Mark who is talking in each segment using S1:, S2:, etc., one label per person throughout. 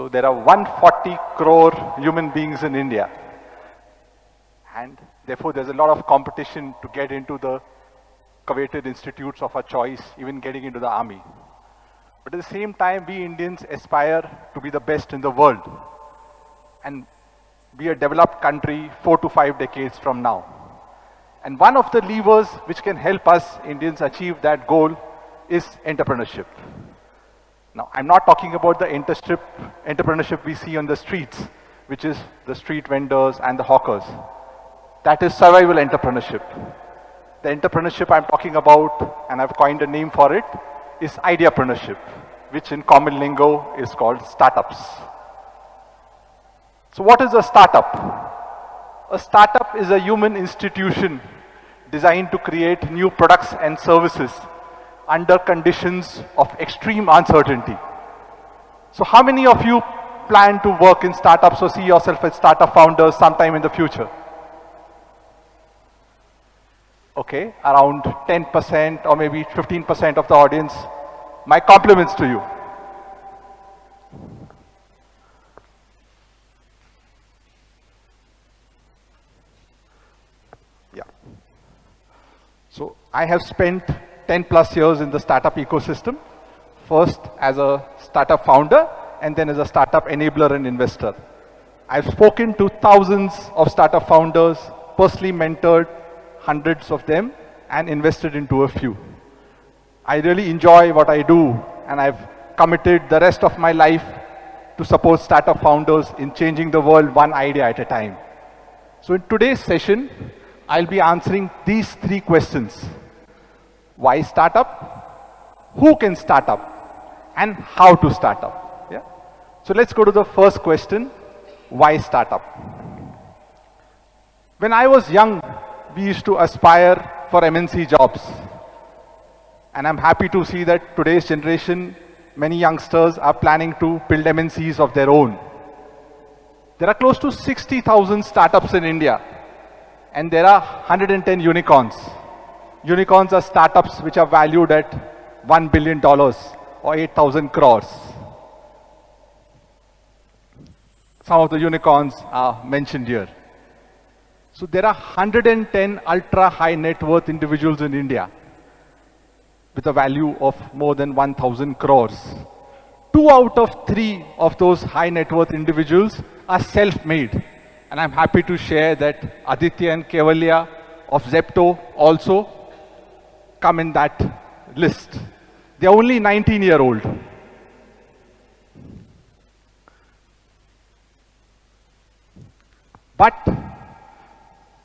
S1: So there are 140 crore human beings in India. And therefore there's a lot of competition to get into the coveted institutes of our choice, even getting into the army. But at the same time, we Indians aspire to be the best in the world and be a developed country 4 to 5 decades from now. And one of the levers which can help us Indians achieve that goal is entrepreneurship. Now, I'm not talking about the entrepreneurship we see on the streets, which is the street vendors and the hawkers. That is survival entrepreneurship. The entrepreneurship I'm talking about, and I've coined a name for it, is ideapreneurship, which in common lingo is called startups. So what is a startup? A startup is a human institution designed to create new products and services under conditions of extreme uncertainty. So how many of you plan to work in startups or see yourself as startup founders sometime in the future? Okay, around 10% or maybe 15% of the audience. My compliments to you. Yeah. So I have spent 10 plus years in the startup ecosystem, first as a startup founder and then as a startup enabler and investor. I've spoken to thousands of startup founders, personally mentored hundreds of them and invested into a few. I really enjoy what I do and I've committed the rest of my life to support startup founders in changing the world one idea at a time. So in today's session, I'll be answering these 3 questions. Why startup? Who can start up? And how to start up? Yeah? So let's go to the first question. Why startup? When I was young, we used to aspire for MNC jobs. And I'm happy to see that today's generation, many youngsters are planning to build MNCs of their own. There are close to 60,000 startups in India. And there are 110 unicorns. Unicorns are startups which are valued at $1 billion or 8,000 crores. Some of the unicorns are mentioned here. So there are 110 ultra high net worth individuals in India with a value of more than 1,000 crores. 2 out of 3 of those high net worth individuals are self-made. And I'm happy to share that Aditya and Kevalia of Zepto also come in that list. They're only 19-year-old. But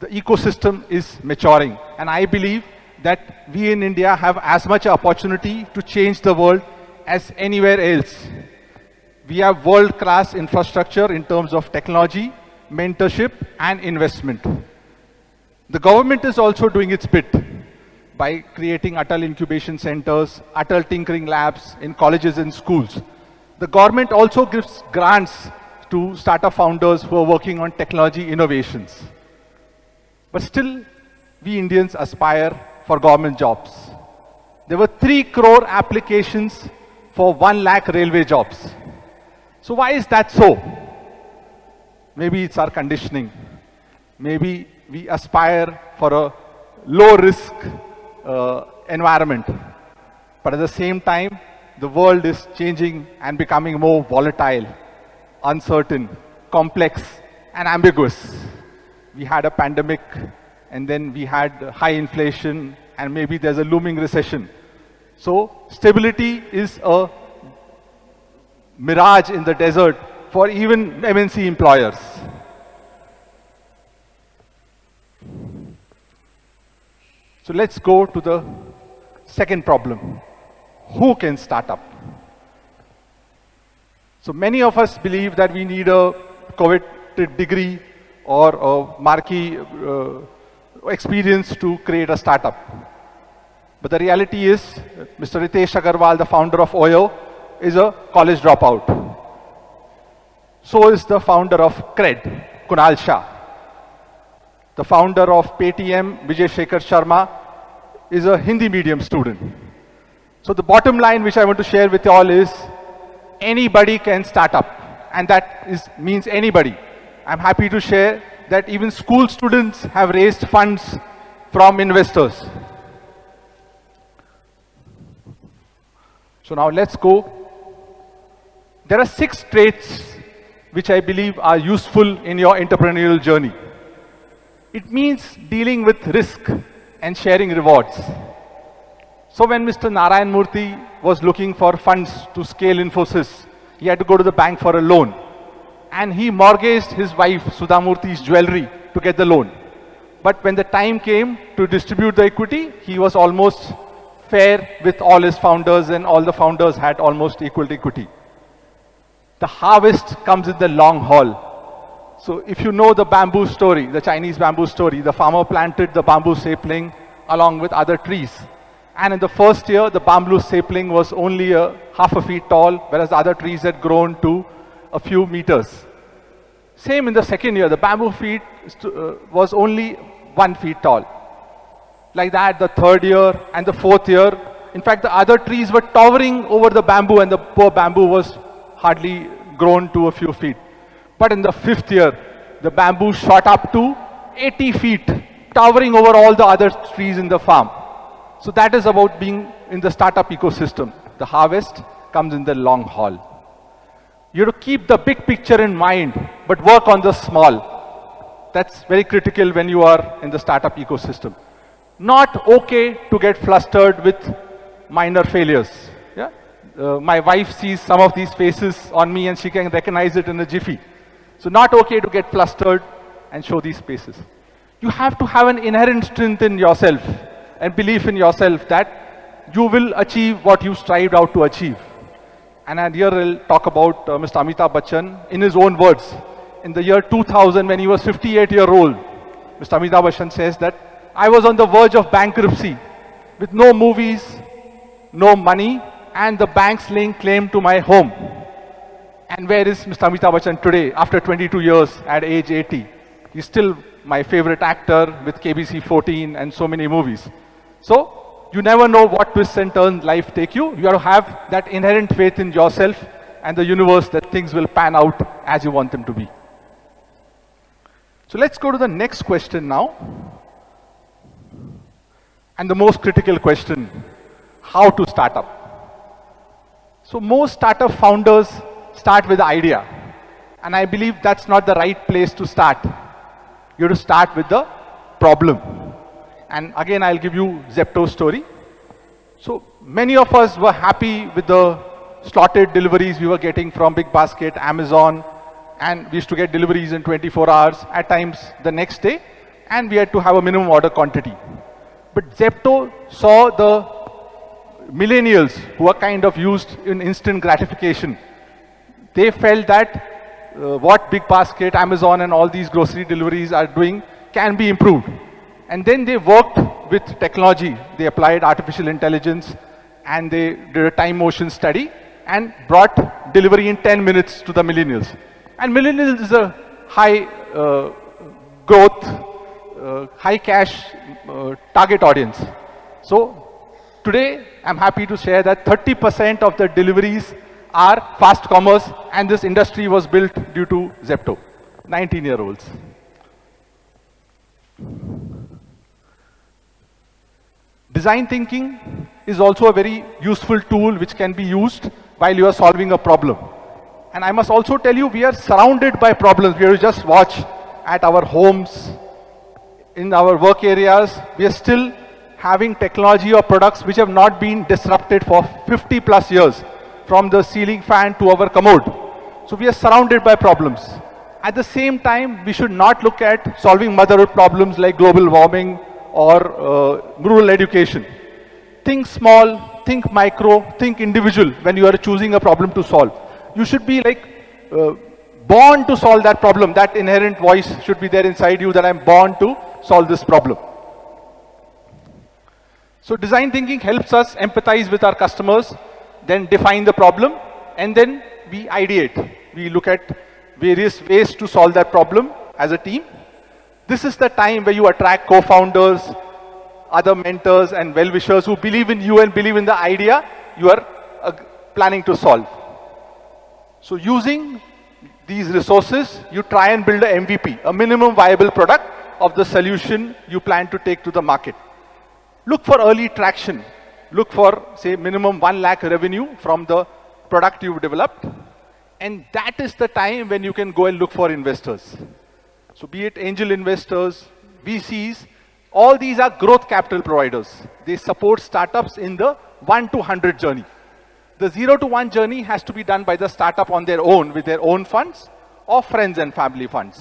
S1: the ecosystem is maturing. And I believe that we in India have as much opportunity to change the world as anywhere else. We have world-class infrastructure in terms of technology, mentorship and investment. The government is also doing its bit by creating Atal incubation centers, Atal tinkering labs in colleges and schools. The government also gives grants to startup founders who are working on technology innovations. But still, we Indians aspire for government jobs. There were 3 crore applications for 1 lakh railway jobs. So why is that so? Maybe it's our conditioning. Maybe we aspire for a low-risk environment. But at the same time, the world is changing and becoming more volatile, uncertain, complex, and ambiguous. We had a pandemic, and then we had high inflation, and maybe there's a looming recession. So stability is a mirage in the desert for even MNC employers. So let's go to the second problem. Who can start up? So many of us believe that we need a coveted degree or a marquee experience to create a startup. But the reality is, Mr. Ritesh Agarwal, the founder of Oyo, is a college dropout. So is the founder of Cred, Kunal Shah. The founder of Paytm, Vijay Shekhar Sharma, is a Hindi medium student. So the bottom line which I want to share with you all is, anybody can start up. and that means anybody. I'm happy to share that even school students have raised funds from investors. So now let's go. There are 6 traits which I believe are useful in your entrepreneurial journey. It means dealing with risk and sharing rewards. So when Mr. Narayan Murthy was looking for funds to scale Infosys, he had to go to the bank for a loan. And he mortgaged his wife, Sudha Murthy's jewelry to get the loan. But when the time came to distribute the equity, he was almost fair with all his founders, and all the founders had almost equal equity. The harvest comes in the long haul. So if you know the bamboo story, the Chinese bamboo story, the farmer planted the bamboo sapling along with other trees. And in the first year, the bamboo sapling was only half a feet tall, whereas the other trees had grown to a few meters. Same in the second year, the bamboo feet was only 1 feet tall. Like that, the third year and the fourth year. In fact, the other trees were towering over the bamboo, and the poor bamboo was hardly grown to a few feet. But in the fifth year, the bamboo shot up to 80 feet, towering over all the other trees in the farm. So that is about being in the startup ecosystem. The harvest comes in the long haul. You have to keep the big picture in mind, but work on the small. That's very critical when you are in the startup ecosystem. Not okay to get flustered with minor failures. Yeah? My wife sees some of these faces on me and she can recognize it in a jiffy. So not okay to get flustered and show these faces. You have to have an inherent strength in yourself and belief in yourself that you will achieve what you strived out to achieve. And here I'll talk about Mr. Amitabh Bachchan in his own words. In the year 2000, when he was 58-year-old, Mr. Amitabh Bachchan says that I was on the verge of bankruptcy with no movies, no money, and the banks laying claim to my home. And where is Mr. Amitabh Bachchan today, after 22 years at age 80? He's still my favorite actor with KBC 14 and so many movies. So, you never know what twists and turns life take you. You have to have that inherent faith in yourself and the universe that things will pan out as you want them to be. So let's go to the next question now. And the most critical question, how to start up. So most startup founders start with the idea. And I believe that's not the right place to start. You have to start with the problem. And again, I'll give you Zepto's story. So many of us were happy with the slotted deliveries we were getting from Big Basket, Amazon, and we used to get deliveries in 24 hours, at times the next day, and we had to have a minimum order quantity. But Zepto saw the millennials who are kind of used in instant gratification. They felt that what Big Basket, Amazon, and all these grocery deliveries are doing can be improved. And then they worked with technology. They applied artificial intelligence and they did a time motion study and brought delivery in 10 minutes to the millennials. And millennials is a high growth, high cash target audience. So today I'm happy to share that 30% of the deliveries are fast commerce, and this industry was built due to Zepto, 19-year-olds. Design thinking is also a very useful tool which can be used while you are solving a problem. And I must also tell you, we are surrounded by problems. We have to just watch at our homes, in our work areas. We are still having technology or products which have not been disrupted for 50 plus years, from the ceiling fan to our commode. So we are surrounded by problems. At the same time, we should not look at solving motherhood problems like global warming or rural education. Think small, think micro, think individual when you are choosing a problem to solve. You should be like born to solve that problem. That inherent voice should be there inside you that I'm born to solve this problem. So design thinking helps us empathize with our customers, then define the problem, and then we ideate. We look at various ways to solve that problem as a team. This is the time where you attract co-founders, other mentors and well-wishers who believe in you and believe in the idea you are planning to solve. So using these resources, you try and build a MVP, a minimum viable product of the solution you plan to take to the market. Look for early traction. Look for, say, minimum 1 lakh revenue from the product you've developed. And that is the time when you can go and look for investors. So be it angel investors, VCs, all these are growth capital providers. They support startups in the 1 to 100 journey. The 0 to 1 journey has to be done by the startup on their own with their own funds or friends and family funds.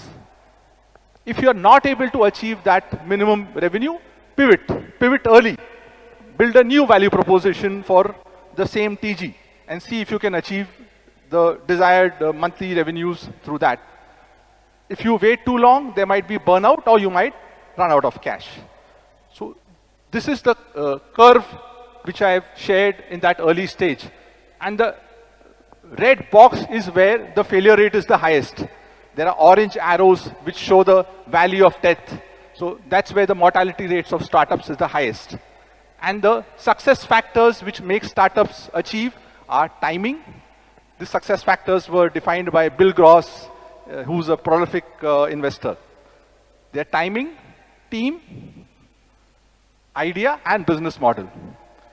S1: If you are not able to achieve that minimum revenue, pivot early. Build a new value proposition for the same TG and see if you can achieve the desired monthly revenues through that. If you wait too long, there might be burnout or you might run out of cash. So this is the curve which I have shared in that early stage. And the red box is where the failure rate is the highest. There are orange arrows which show the valley of death. So that's where the mortality rates of startups is the highest. And the success factors which make startups achieve are timing. The success factors were defined by Bill Gross, who's a prolific investor. They're timing, team, idea, and business model.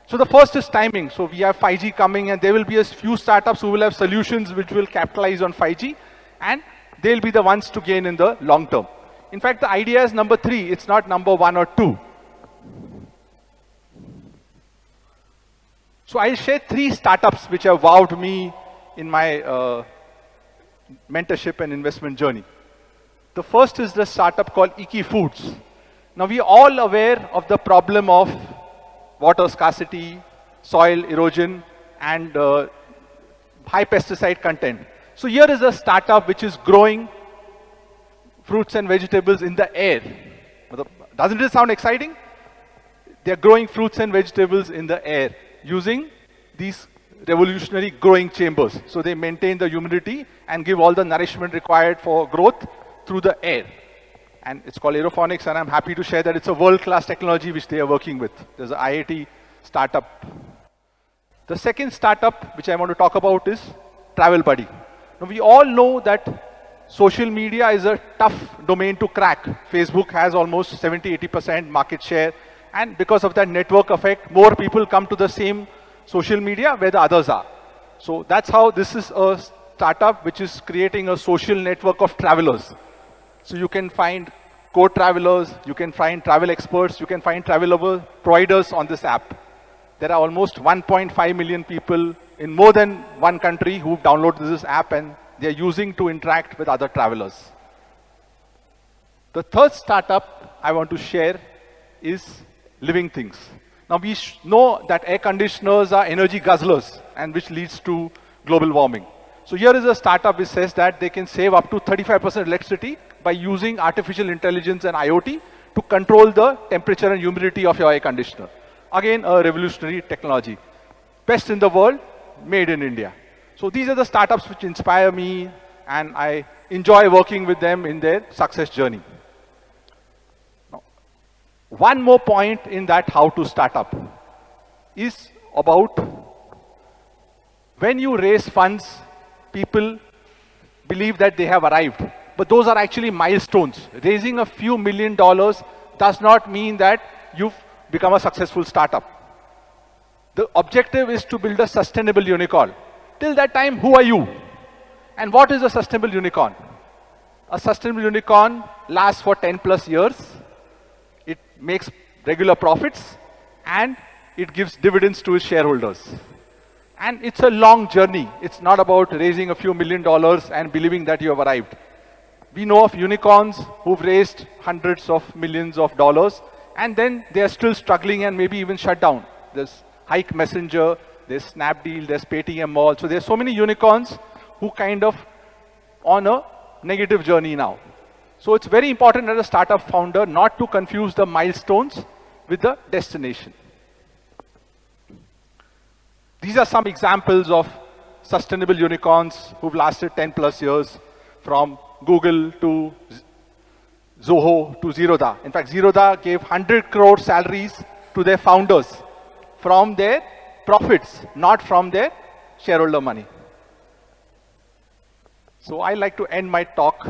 S1: So the first is timing. So we have 5G coming, and there will be a few startups who will have solutions which will capitalize on 5G, and they'll be the ones to gain in the long term. In fact, the idea is number 3. It's not number 1 or 2. So I'll share 3 startups which have wowed me in my mentorship and investment journey. The first is the startup called Iki Foods. Now we are all aware of the problem of water scarcity, soil erosion, and high pesticide content. So here is a startup which is growing fruits and vegetables in the air. Doesn't it sound exciting? They are growing fruits and vegetables in the air using these revolutionary growing chambers. So they maintain the humidity and give all the nourishment required for growth through the air. And it's called aeroponics, and I'm happy to share that it's a world-class technology which they are working with. There's an IIT startup. The second startup which I want to talk about is Travel Buddy. Now we all know that social media is a tough domain to crack. Facebook has almost 70-80% market share, and because of that network effect, more people come to the same social media where the others are. So that's how this is a startup which is creating a social network of travelers. So you can find co-travelers, you can find travel experts, you can find travel providers on this app. There are almost 1.5 million people in more than one country who downloaded this app, and they're using to interact with other travelers. The third startup I want to share is Living Things. Now we know that air conditioners are energy guzzlers, and which leads to global warming. So here is a startup which says that they can save up to 35% electricity by using artificial intelligence and IoT to control the temperature and humidity of your air conditioner. Again, a revolutionary technology. Best in the world, made in India. So these are the startups which inspire me, and I enjoy working with them in their success journey. Now, one more point in that how to start up is about when you raise funds, people believe that they have arrived. But those are actually milestones. Raising a few $1 million does not mean that you've become a successful startup. The objective is to build a sustainable unicorn. Till that time, who are you? And what is a sustainable unicorn? A sustainable unicorn lasts for 10 plus years. It makes regular profits, and it gives dividends to its shareholders. And it's a long journey. It's not about raising a few $1 million and believing that you have arrived. We know of unicorns who've raised hundreds of millions of dollars, and then they're still struggling and maybe even shut down. There's Hike Messenger, there's Snapdeal, there's Paytm Mall. So there's so many unicorns who kind of on a negative journey now. So it's very important as a startup founder not to confuse the milestones with the destination. These are some examples of sustainable unicorns who've lasted 10 plus years, from Google to Zoho to Zerodha. In fact, Zerodha gave 100 crore salaries to their founders from their profits, not from their shareholder money. So I like to end my talk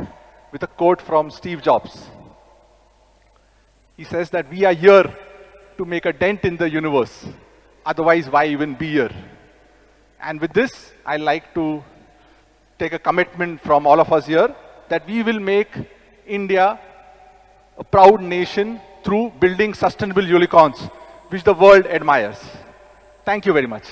S1: with a quote from Steve Jobs. He says that we are here to make a dent in the universe. Otherwise, why even be here? And with this, I like to take a commitment from all of us here that we will make India a proud nation through building sustainable unicorns, which the world admires. Thank you very much.